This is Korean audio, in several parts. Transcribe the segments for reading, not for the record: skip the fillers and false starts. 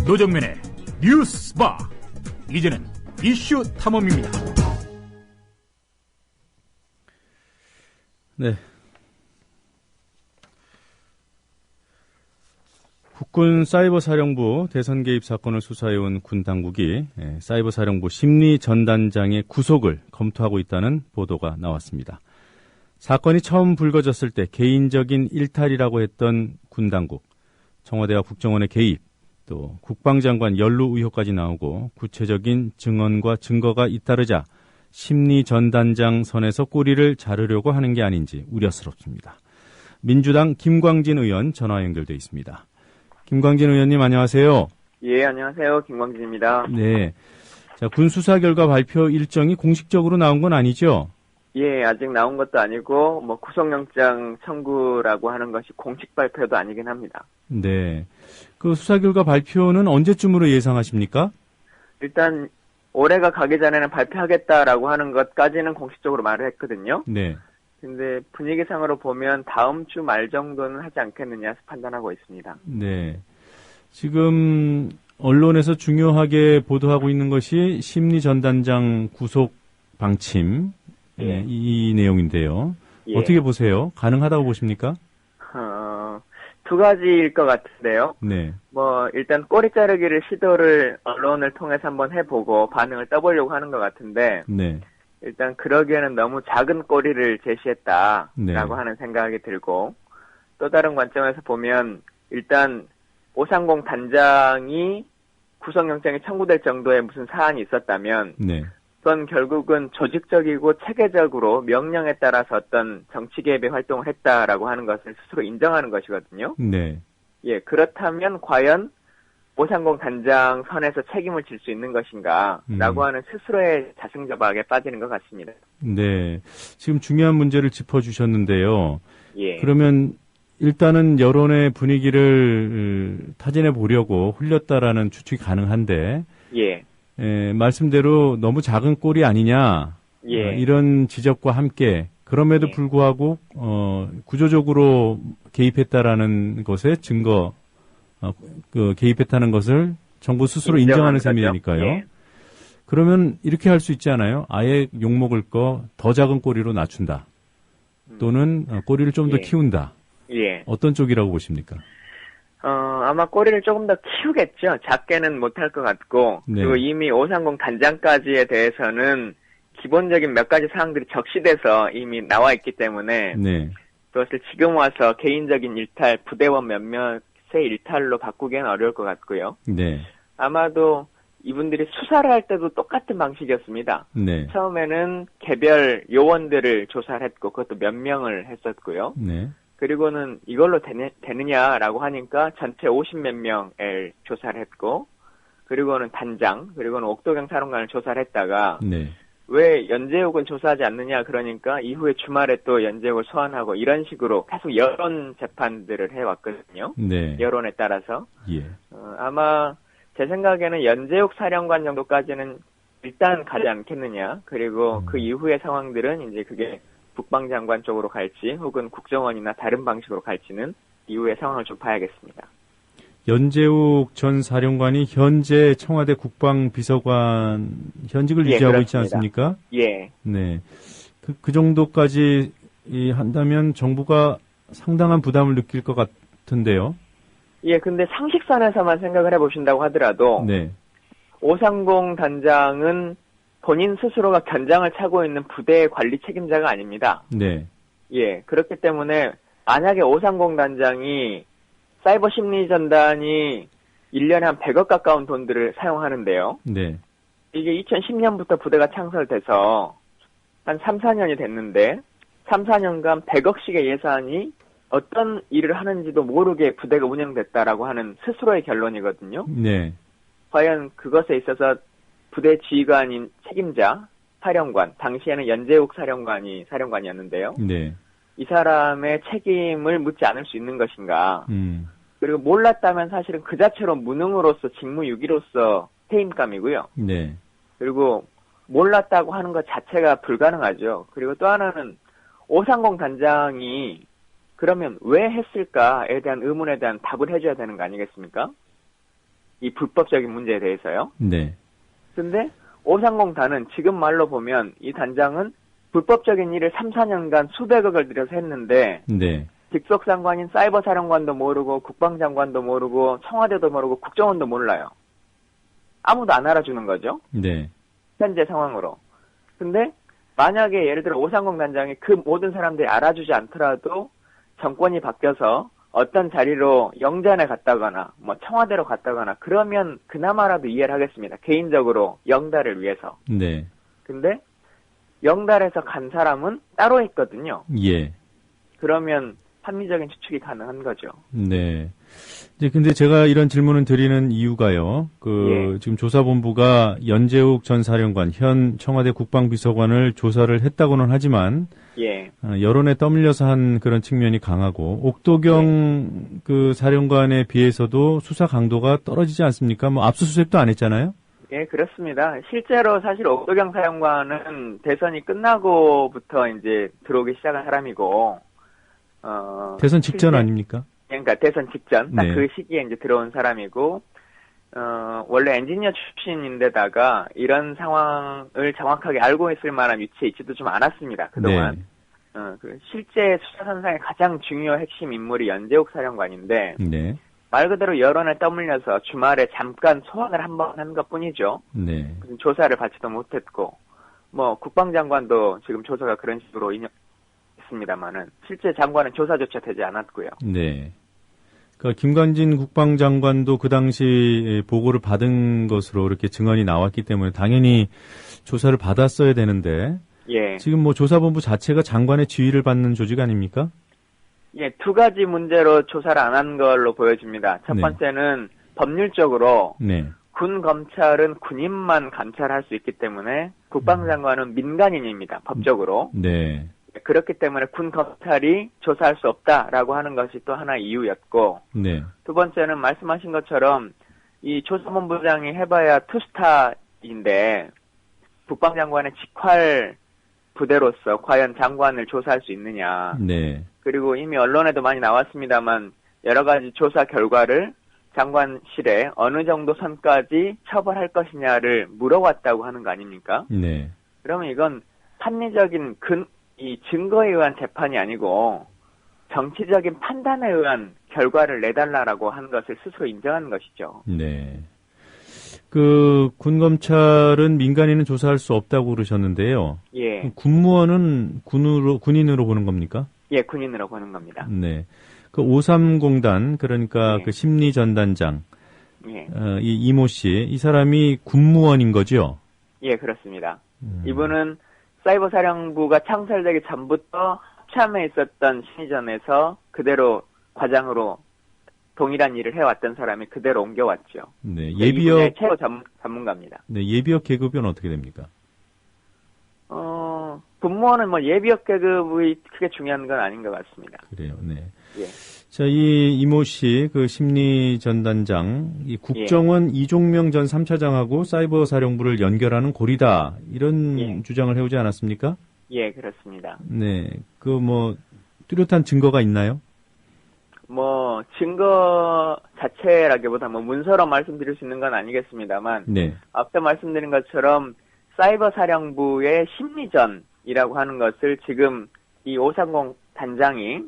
노정면의 뉴스바. 이제는 이슈 탐험입니다. 네. 국군 사이버사령부 대선 개입 사건을 수사해온 군 당국이 사이버사령부 심리전단장의 구속을 검토하고 있다는 보도가 나왔습니다. 사건이 처음 불거졌을 때 개인적인 일탈이라고 했던 군 당국, 청와대와 국정원의 개입, 또 국방장관 연루 의혹까지 나오고 구체적인 증언과 증거가 잇따르자 심리전단장 선에서 꼬리를 자르려고 하는 게 아닌지 우려스럽습니다. 민주당 김광진 의원 전화 연결돼 있습니다. 김광진 의원님 안녕하세요. 예, 안녕하세요. 김광진입니다. 네. 자, 군 수사 결과 발표 일정이 공식적으로 나온 건 아니죠? 예, 아직 나온 것도 아니고 구속영장 청구라고 하는 것이 공식 발표도 아니긴 합니다. 네. 그 수사 결과 발표는 언제쯤으로 예상하십니까? 일단 올해가 가기 전에는 발표하겠다라고 하는 것까지는 공식적으로 말을 했거든요. 네. 근데 분위기상으로 보면 다음 주 말 정도는 하지 않겠느냐 판단하고 있습니다. 네. 지금 언론에서 중요하게 보도하고 있는 것이 심리전단장 구속 방침, 예. 이 내용인데요. 예. 어떻게 보세요? 가능하다고 보십니까? 두 가지일 것 같은데요. 네. 일단 꼬리 자르기를 시도를 언론을 통해서 한번 해보고 반응을 떠보려고 하는 것 같은데, 네. 일단 그러기에는 너무 작은 꼬리를 제시했다라고 네. 하는 생각이 들고, 또 다른 관점에서 보면 일단 오상공 단장이 구속영장이 청구될 정도의 무슨 사안이 있었다면 네. 그건 결국은 조직적이고 체계적으로 명령에 따라서 어떤 정치 개입의 활동을 했다라고 하는 것을 스스로 인정하는 것이거든요. 네. 예, 그렇다면 과연 오상공 단장 선에서 책임을 질 수 있는 것인가라고 하는 스스로의 자승자박에 빠지는 것 같습니다. 네. 지금 중요한 문제를 짚어주셨는데요. 예. 그러면 일단은 여론의 분위기를 타진해 보려고 흘렸다라는 추측이 가능한데, 예. 말씀대로 너무 작은 꼴이 아니냐, 예. 이런 지적과 함께 그럼에도 예. 불구하고 구조적으로 개입했다라는 것의 증거, 개입했다는 것을 정부 스스로 인정하는 셈이니까요. 예. 그러면 이렇게 할 수 있지 않아요? 아예 욕먹을 거 더 작은 꼬리로 낮춘다. 또는 꼬리를 좀 더 예. 키운다. 예. 어떤 쪽이라고 보십니까? 아마 꼬리를 조금 더 키우겠죠. 작게는 못할 것 같고, 네. 그리고 이미 오상공 단장까지에 대해서는 기본적인 몇 가지 사항들이 적시돼서 이미 나와 있기 때문에, 네. 그것을 지금 와서 개인적인 일탈, 부대원 몇몇의 일탈로 바꾸기는 어려울 것 같고요. 네. 아마도 이분들이 수사를 할 때도 똑같은 방식이었습니다. 네. 처음에는 개별 요원들을 조사를 했고, 그것도 몇 명을 했었고요. 네. 그리고는 이걸로 되느냐라고 하니까 전체 50몇 명을 조사를 했고, 그리고는 단장, 그리고는 옥도경 사령관을 조사를 했다가, 네. 왜 연재욱은 조사하지 않느냐 그러니까 이후에 주말에 또 연재욱을 소환하고 이런 식으로 계속 여론 재판들을 해왔거든요. 네. 여론에 따라서. 예. 아마 제 생각에는 연재욱 사령관 정도까지는 일단 가지 않겠느냐. 그리고 그 이후의 상황들은 이제 그게 국방장관 쪽으로 갈지 혹은 국정원이나 다른 방식으로 갈지는 이후의 상황을 좀 봐야겠습니다. 연재욱 전 사령관이 현재 청와대 국방비서관 현직을 예, 유지하고 그렇습니다. 있지 않습니까? 예. 네. 그 정도까지 한다면 정부가 상당한 부담을 느낄 것 같은데요. 예, 근데 상식선에서만 생각을 해보신다고 하더라도 네. 오상공 단장은 본인 스스로가 견장을 차고 있는 부대의 관리 책임자가 아닙니다. 네. 예, 그렇기 때문에 만약에 오상공 단장이 사이버 심리 전단이 1년에 한 100억 가까운 돈들을 사용하는데요. 네. 이게 2010년부터 부대가 창설돼서 한 3, 4년이 됐는데 3, 4년간 100억씩의 예산이 어떤 일을 하는지도 모르게 부대가 운영됐다라고 하는 스스로의 결론이거든요. 네. 과연 그것에 있어서 부대 지휘관인 책임자, 사령관, 당시에는 연재욱 사령관이었는데요. 네. 이 사람의 책임을 묻지 않을 수 있는 것인가. 그리고 몰랐다면 사실은 그 자체로 무능으로서 직무유기로서 퇴임감이고요. 네. 그리고 몰랐다고 하는 것 자체가 불가능하죠. 그리고 또 하나는 오상공 단장이 그러면 왜 했을까에 대한 의문에 대한 답을 해줘야 되는 거 아니겠습니까? 이 불법적인 문제에 대해서요. 네. 근데 530단은 지금 말로 보면 이 단장은 불법적인 일을 3, 4년간 수백억을 들여서 했는데 네. 직속 상관인 사이버 사령관도 모르고 국방장관도 모르고 청와대도 모르고 국정원도 몰라요. 아무도 안 알아주는 거죠. 네. 현재 상황으로. 근데 만약에 예를 들어 530 단장이 그 모든 사람들이 알아주지 않더라도 정권이 바뀌어서 어떤 자리로 영전에 갔다거나 뭐 청와대로 갔다거나 그러면 그나마라도 이해를 하겠습니다. 개인적으로 영달을 위해서. 네. 근데 영달에서 간 사람은 따로 있거든요. 예. 그러면 합리적인 추측이 가능한 거죠. 네. 이제 근데 제가 이런 질문을 드리는 이유가요. 예. 지금 조사본부가 연재욱 전 사령관, 현 청와대 국방비서관을 조사를 했다고는 하지만 예. 여론에 떠밀려서 한 그런 측면이 강하고 옥도경 그 사령관에 비해서도 수사 강도가 떨어지지 않습니까? 뭐 압수수색도 안 했잖아요. 예, 그렇습니다. 실제로 사실 옥도경 사령관은 대선이 끝나고부터 이제 들어오기 시작한 사람이고, 대선 직전 아닙니까? 그러니까 대선 직전, 딱 네. 그 시기에 이제 들어온 사람이고, 원래 엔지니어 출신인데다가 이런 상황을 정확하게 알고 있을 만한 위치에 있지도 좀 않았습니다, 그동안. 네. 그 실제 수사선상의 가장 중요 핵심 인물이 연재욱 사령관인데, 네. 말 그대로 여론에 떠밀려서 주말에 잠깐 소환을 한번 한 것 뿐이죠. 네. 무슨 조사를 받지도 못했고, 뭐, 국방장관도 지금 조사가 그런 식으로 있습니다만은, 실제 장관은 조사조차 되지 않았고요. 네. 그러니까 김관진 국방장관도 그 당시 보고를 받은 것으로 이렇게 증언이 나왔기 때문에 당연히 조사를 받았어야 되는데, 예. 지금 뭐 조사본부 자체가 장관의 지휘를 받는 조직 아닙니까? 예, 두 가지 문제로 조사를 안 한 걸로 보여집니다. 첫 네. 번째는 법률적으로 네. 군 검찰은 군인만 감찰할 수 있기 때문에 국방장관은 민간인입니다. 법적으로. 네. 그렇기 때문에 군 검찰이 조사할 수 없다라고 하는 것이 또 하나 이유였고, 네. 두 번째는 말씀하신 것처럼 이 조사본부장이 해봐야 투스타인데 국방장관의 직활 부대로서 과연 장관을 조사할 수 있느냐. 네. 그리고 이미 언론에도 많이 나왔습니다만 여러 가지 조사 결과를 장관실에 어느 정도 선까지 처벌할 것이냐를 물어왔다고 하는 거 아닙니까? 네. 그러면 이건 합리적인 이 증거에 의한 재판이 아니고 정치적인 판단에 의한 결과를 내달라라고 한 것을 스스로 인정한 것이죠. 네. 그 군검찰은 민간인은 조사할 수 없다고 그러셨는데요. 예. 군무원은 군인으로 보는 겁니까? 예, 군인으로 보는 겁니다. 네. 그 530단 그러니까 예. 그 심리전단장 예. 이 이모 씨, 이 사람이 군무원인 거죠? 예, 그렇습니다. 이분은 사이버 사령부가 창설되기 전부터 합참에 있었던 심리전에서 그대로 과장으로 동일한 일을 해왔던 사람이 그대로 옮겨왔죠. 네. 이분의 예비역 최고 전문가입니다. 네, 예비역 계급은 어떻게 됩니까? 군무원은 뭐 예비역 계급이 크게 중요한 건 아닌 것 같습니다. 그래요. 네. 예. 자, 이 이모 씨, 그 심리전단장, 이 국정원 이종명 전 3차장하고 사이버 사령부를 연결하는 고리다. 이런 예. 주장을 해오지 않았습니까? 예, 그렇습니다. 네. 그 뭐 뚜렷한 증거가 있나요? 뭐 증거 자체라기보다 뭐 문서로 말씀드릴 수 있는 건 아니겠습니다만 네. 앞서 말씀드린 것처럼 사이버 사령부의 심리전이라고 하는 것을 지금 이 530 단장이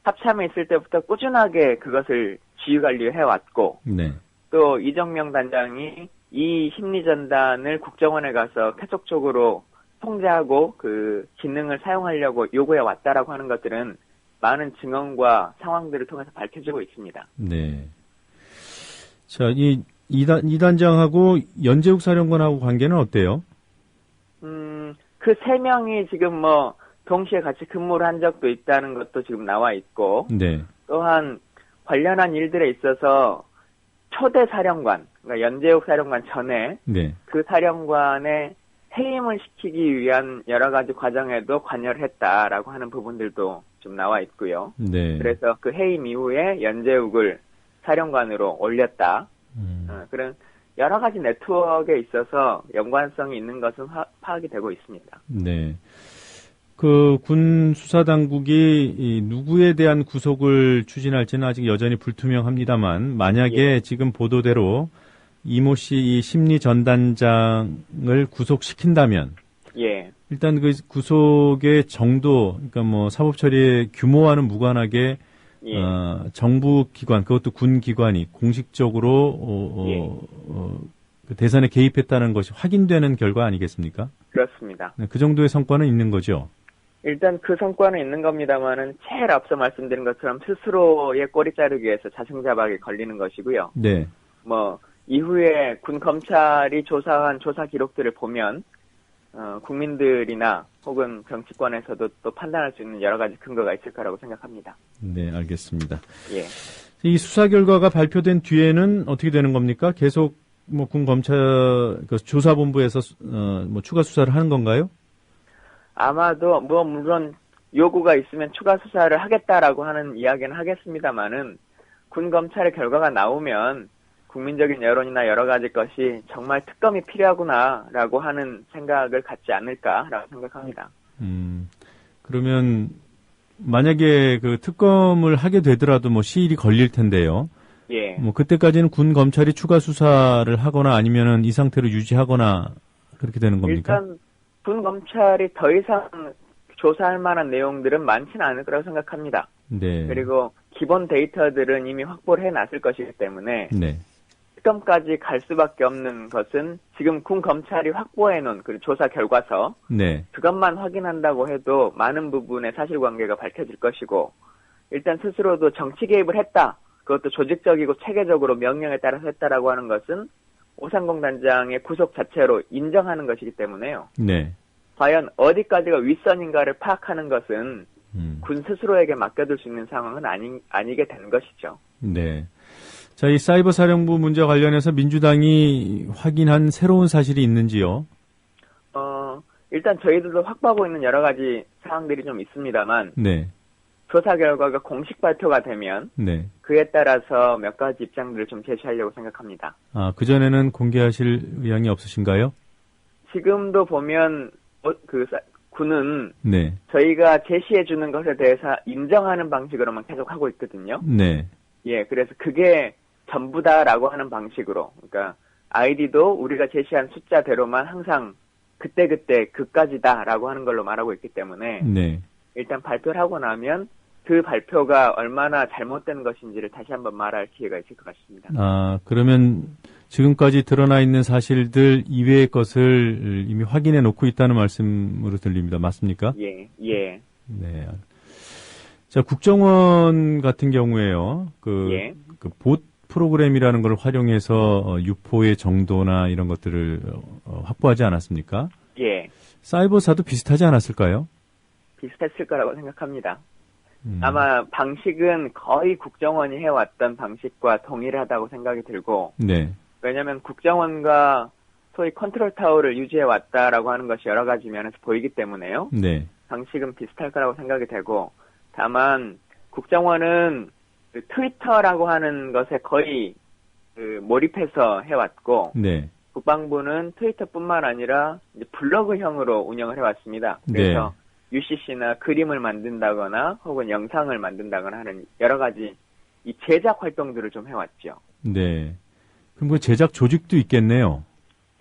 합참에 있을 때부터 꾸준하게 그것을 지휘관리해 왔고 네. 또 이정명 단장이 이 심리전단을 국정원에 가서 계속적으로 통제하고 그 기능을 사용하려고 요구해 왔다라고 하는 것들은 많은 증언과 상황들을 통해서 밝혀지고 있습니다. 네. 자, 이 단장하고 연재욱 사령관하고 관계는 어때요? 그 세 명이 지금 뭐 동시에 같이 근무를 한 적도 있다는 것도 지금 나와 있고, 네. 또한 관련한 일들에 있어서 초대 사령관, 그러니까 연재욱 사령관 전에 네. 그 사령관의 해임을 시키기 위한 여러 가지 과정에도 관여를 했다라고 하는 부분들도 좀 나와 있고요. 네. 그래서 그 해임 이후에 연재욱을 사령관으로 올렸다. 그런 여러 가지 네트워크에 있어서 연관성이 있는 것은 파악이 되고 있습니다. 네. 그 군 수사 당국이 누구에 대한 구속을 추진할지는 아직 여전히 불투명합니다만 만약에 예. 지금 보도대로 이모 씨 이 심리 전단장을 구속시킨다면 예. 일단 그 구속의 정도, 그러니까 뭐 사법 처리의 규모와는 무관하게 예. 정부 기관, 그것도 군 기관이 공식적으로 그 대선에 개입했다는 것이 확인되는 결과 아니겠습니까? 그렇습니다. 네, 그 정도의 성과는 있는 거죠. 일단 그 성과는 있는 겁니다만은 제일 앞서 말씀드린 것처럼 스스로의 꼬리 자르기 위해서 자승자박에 걸리는 것이고요. 네. 뭐 이후에 군 검찰이 조사한 조사 기록들을 보면 국민들이나 혹은 정치권에서도 또 판단할 수 있는 여러 가지 근거가 있을 거라고 생각합니다. 네, 알겠습니다. 예. 이 수사 결과가 발표된 뒤에는 어떻게 되는 겁니까? 계속 뭐 군 검찰 그 조사본부에서 뭐 추가 수사를 하는 건가요? 아마도 뭐 물론 요구가 있으면 추가 수사를 하겠다라고 하는 이야기는 하겠습니다만은 군 검찰의 결과가 나오면 국민적인 여론이나 여러 가지 것이 정말 특검이 필요하구나라고 하는 생각을 갖지 않을까라고 생각합니다. 그러면 만약에 그 특검을 하게 되더라도 뭐 시일이 걸릴 텐데요. 예. 뭐 그때까지는 군 검찰이 추가 수사를 하거나 아니면은 이 상태로 유지하거나 그렇게 되는 겁니까? 일단 군 검찰이 더 이상 조사할 만한 내용들은 많지는 않을 거라고 생각합니다. 네. 그리고 기본 데이터들은 이미 확보를 해놨을 것이기 때문에 네. 특검까지 갈 수밖에 없는 것은 지금 군 검찰이 확보해놓은 그 조사 결과서 네. 그것만 확인한다고 해도 많은 부분의 사실관계가 밝혀질 것이고 일단 스스로도 정치 개입을 했다. 그것도 조직적이고 체계적으로 명령에 따라서 했다라고 하는 것은 오상공 단장의 구속 자체로 인정하는 것이기 때문에요. 네. 과연 어디까지가 윗선인가를 파악하는 것은 군 스스로에게 맡겨둘 수 있는 상황은 아니게 되는 것이죠. 네. 자, 이 사이버 사령부 문제와 관련해서 민주당이 확인한 새로운 사실이 있는지요? 일단 저희들도 확보하고 있는 여러 가지 사항들이 좀 있습니다만 네. 조사 결과가 공식 발표가 되면 네. 그에 따라서 몇 가지 입장들을 좀 제시하려고 생각합니다. 아, 그전에는 공개하실 의향이 없으신가요? 지금도 보면 군은 네. 저희가 제시해 주는 것에 대해서 인정하는 방식으로만 계속 하고 있거든요. 네. 예, 그래서 그게 전부다라고 하는 방식으로, 그러니까 아이디도 우리가 제시한 숫자대로만 항상 그때그때 그까지다라고 하는 걸로 말하고 있기 때문에 네. 일단 발표를 하고 나면 그 발표가 얼마나 잘못된 것인지를 다시 한번 말할 기회가 있을 것 같습니다. 아, 그러면 지금까지 드러나 있는 사실들 이외의 것을 이미 확인해 놓고 있다는 말씀으로 들립니다. 맞습니까? 예, 예. 네. 자, 국정원 같은 경우에요. 그 봇 프로그램이라는 걸 활용해서 유포의 정도나 이런 것들을 확보하지 않았습니까? 예. 사이버사도 비슷하지 않았을까요? 비슷했을 거라고 생각합니다. 아마 방식은 거의 국정원이 해왔던 방식과 동일하다고 생각이 들고, 네. 왜냐하면 국정원과 소위 컨트롤 타워를 유지해왔다라고 하는 것이 여러 가지 면에서 보이기 때문에요. 네. 방식은 비슷할 거라고 생각이 되고, 다만 국정원은 그 트위터라고 하는 것에 거의 몰입해서 해왔고, 네. 국방부는 트위터뿐만 아니라 이제 블로그형으로 운영을 해왔습니다. 그래서 UCC나 그림을 만든다거나 혹은 영상을 만든다거나 하는 여러 가지 이 제작 활동들을 좀 해왔죠. 네. 그럼 그 제작 조직도 있겠네요.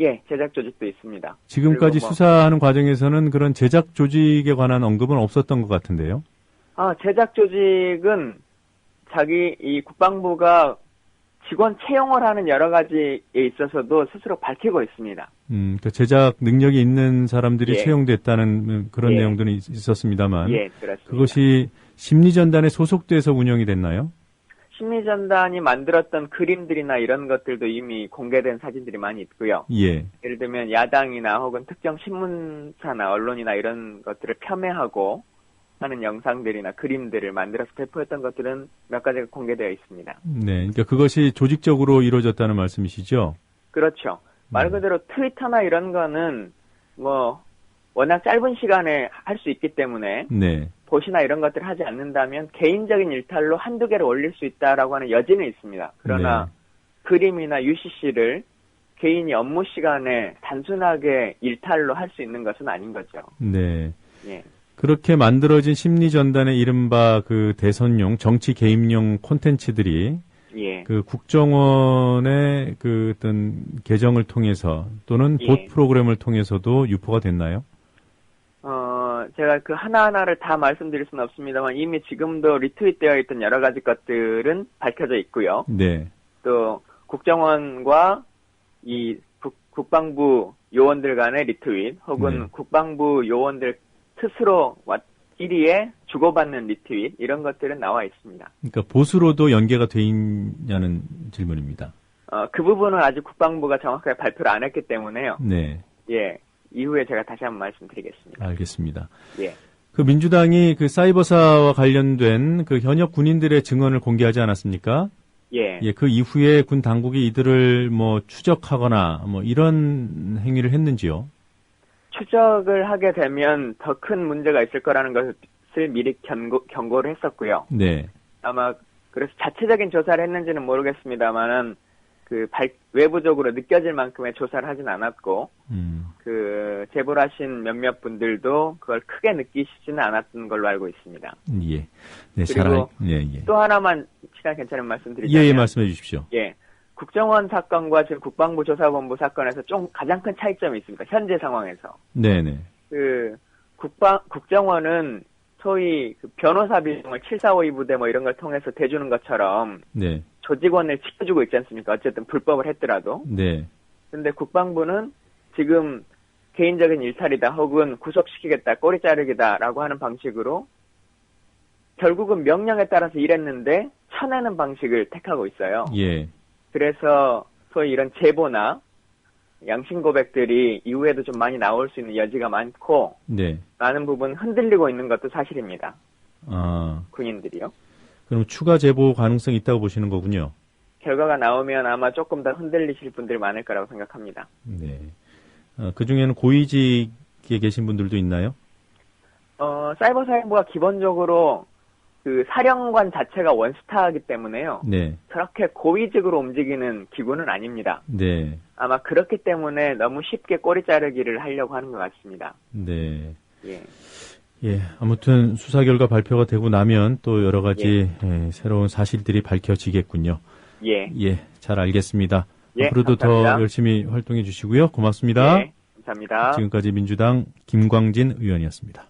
예, 제작 조직도 있습니다. 지금까지 수사하는 과정에서는 그런 제작 조직에 관한 언급은 없었던 것 같은데요. 제작 조직은 이 국방부가 직원 채용을 하는 여러 가지에 있어서도 스스로 밝히고 있습니다. 그 제작 능력이 있는 사람들이 채용됐다는 그런 내용들은 있었습니다만. 예, 그렇습니다. 그것이 심리전단에 소속돼서 운영이 됐나요? 심리전단이 만들었던 그림들이나 이런 것들도 이미 공개된 사진들이 많이 있고요. 예. 예를 들면 야당이나 혹은 특정 신문사나 언론이나 이런 것들을 폄훼하고 하는 영상들이나 그림들을 만들어서 배포했던 것들은 몇 가지가 공개되어 있습니다. 네, 그러니까 그것이 조직적으로 이루어졌다는 말씀이시죠? 그렇죠. 말 그대로 트위터나 이런 거는 뭐 워낙 짧은 시간에 할 수 있기 때문에 보시나 이런 것들을 하지 않는다면 개인적인 일탈로 한두 개를 올릴 수 있다라고 하는 여지는 있습니다. 그러나 그림이나 UCC를 개인이 업무 시간에 단순하게 일탈로 할 수 있는 것은 아닌 거죠. 네. 예. 그렇게 만들어진 심리전단의 이른바 그 대선용, 정치 개입용 콘텐츠들이 예. 그 국정원의 그 어떤 계정을 통해서 또는 예. 봇 프로그램을 통해서도 유포가 됐나요? 제가 그 하나하나를 다 말씀드릴 수는 없습니다만 이미 지금도 리트윗되어 있던 여러 가지 것들은 밝혀져 있고요. 네. 또 국정원과 이 국방부 요원들 간의 리트윗 혹은 네. 국방부 요원들 스스로 1위에 주고받는 리트윗 이런 것들은 나와 있습니다. 그러니까 보수로도 연계가 돼 있냐는 질문입니다. 그 부분은 아직 국방부가 정확하게 발표를 안 했기 때문에요. 네. 예. 이후에 제가 다시 한번 말씀드리겠습니다. 알겠습니다. 예. 그 민주당이 그 사이버사와 관련된 그 현역 군인들의 증언을 공개하지 않았습니까? 예. 예, 그 이후에 군 당국이 이들을 뭐 추적하거나 뭐 이런 행위를 했는지요? 추적을 하게 되면 더 큰 문제가 있을 거라는 것을 미리 경고를 했었고요. 네. 아마 그래서 자체적인 조사를 했는지는 모르겠습니다만은 그 외부적으로 느껴질 만큼의 조사를 하진 않았고, 그 제보하신 몇몇 분들도 그걸 크게 느끼시지는 않았던 걸로 알고 있습니다. 예. 네, 그리고 예. 또 하나만 시간 괜찮은 말씀드리자면, 예, 말씀해 주십시오. 예. 국정원 사건과 지금 국방부 조사본부 사건에서 좀 가장 큰 차이점이 있습니다. 현재 상황에서. 네네. 그 국정원은 소위 그 변호사 비용을 7,4,5,2 부대 뭐 이런 걸 통해서 대주는 것처럼 네. 조직원을 지켜주고 있지 않습니까? 어쨌든 불법을 했더라도. 네. 근데 국방부는 지금 개인적인 일탈이다 혹은 구속시키겠다, 꼬리 자르기다라고 하는 방식으로 결국은 명령에 따라서 일했는데 쳐내는 방식을 택하고 있어요. 예. 그래서 소위 이런 제보나 양심 고백들이 이후에도 좀 많이 나올 수 있는 여지가 많고, 네. 많은 부분 흔들리고 있는 것도 사실입니다. 아. 군인들이요. 그럼 추가 제보 가능성이 있다고 보시는 거군요. 결과가 나오면 아마 조금 더 흔들리실 분들이 많을 거라고 생각합니다. 네. 그 중에는 고위직에 계신 분들도 있나요? 사이버 사령부가 기본적으로 그 사령관 자체가 원스타이기 때문에요. 네. 그렇게 고위직으로 움직이는 기구는 아닙니다. 네. 아마 그렇기 때문에 너무 쉽게 꼬리 자르기를 하려고 하는 것 같습니다. 네. 예. 예. 아무튼 수사 결과 발표가 되고 나면 또 여러 가지 새로운 사실들이 밝혀지겠군요. 예. 예. 잘 알겠습니다. 예, 앞으로도 감사합니다. 더 열심히 활동해 주시고요. 고맙습니다. 예. 감사합니다. 지금까지 민주당 김광진 의원이었습니다.